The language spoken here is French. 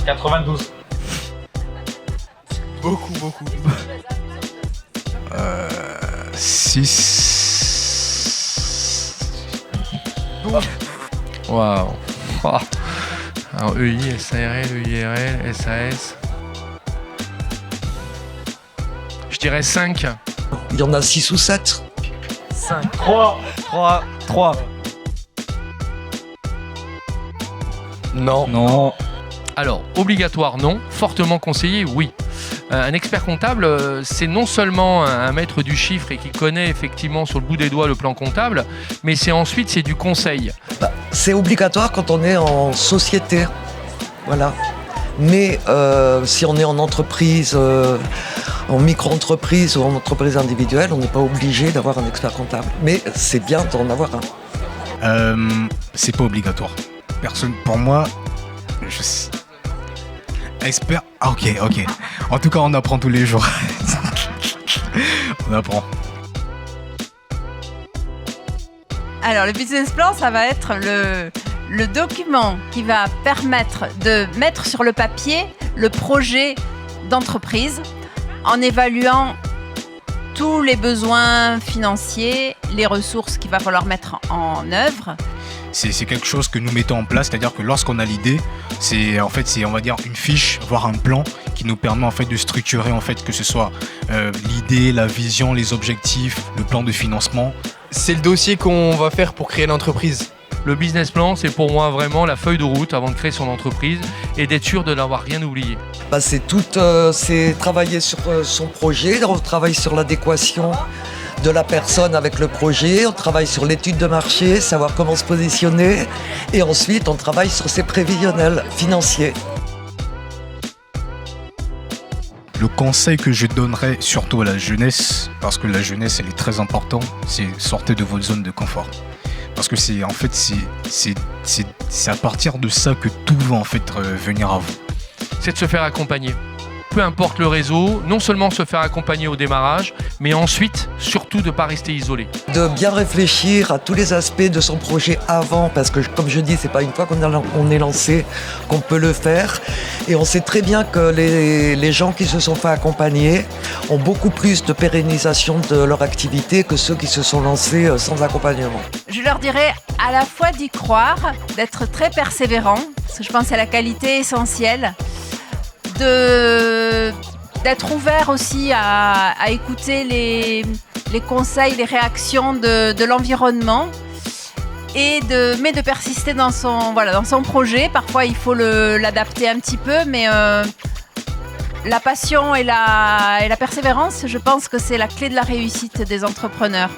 92. Beaucoup. 6. Waouh. Oh. Alors EI, SARL, EIRL, SAS. Je dirais 5. Il y en a 6 ou 7. 5. 3. 3. Non. Alors, obligatoire, non. Fortement conseillé, oui. Un expert comptable, c'est non seulement un maître du chiffre et qui connaît effectivement sur le bout des doigts le plan comptable, mais c'est du conseil. C'est obligatoire quand on est en société. Voilà. Mais si on est en entreprise, en micro-entreprise ou en entreprise individuelle, on n'est pas obligé d'avoir un expert comptable. Mais c'est bien d'en avoir un. C'est pas obligatoire. Personne, pour moi, expert. Ah, ok. En tout cas, on apprend tous les jours. On apprend. Alors, le business plan, ça va être le document qui va permettre de mettre sur le papier le projet d'entreprise en évaluant tous les besoins financiers, les ressources qu'il va falloir mettre en œuvre. C'est quelque chose que nous mettons en place, c'est-à-dire que lorsqu'on a l'idée, c'est on va dire une fiche, voire un plan qui nous permet en fait de structurer en fait que ce soit l'idée, la vision, les objectifs, le plan de financement. C'est le dossier qu'on va faire pour créer l'entreprise. Le business plan, c'est pour moi vraiment la feuille de route avant de créer son entreprise et d'être sûr de n'avoir rien oublié. C'est travailler sur son projet, on travaille sur l'adéquation de la personne avec le projet, on travaille sur l'étude de marché, savoir comment se positionner, et ensuite on travaille sur ses prévisionnels financiers. Le conseil que je donnerais surtout à la jeunesse, parce que la jeunesse elle est très importante, c'est sortez de votre zone de confort. Parce que c'est à partir de ça que tout va en fait venir à vous. C'est de se faire accompagner. Peu importe le réseau, non seulement se faire accompagner au démarrage, mais ensuite, surtout de ne pas rester isolé. De bien réfléchir à tous les aspects de son projet avant, parce que comme je dis, c'est pas une fois qu'on est lancé qu'on peut le faire. Et on sait très bien que les gens qui se sont fait accompagner ont beaucoup plus de pérennisation de leur activité que ceux qui se sont lancés sans accompagnement. Je leur dirais à la fois d'y croire, d'être très persévérant, parce que je pense que c'est la qualité essentielle, d'être ouvert aussi à écouter les conseils, les réactions de l'environnement mais de persister dans son projet. Parfois, il faut l'adapter un petit peu, mais la passion et la persévérance, je pense que c'est la clé de la réussite des entrepreneurs.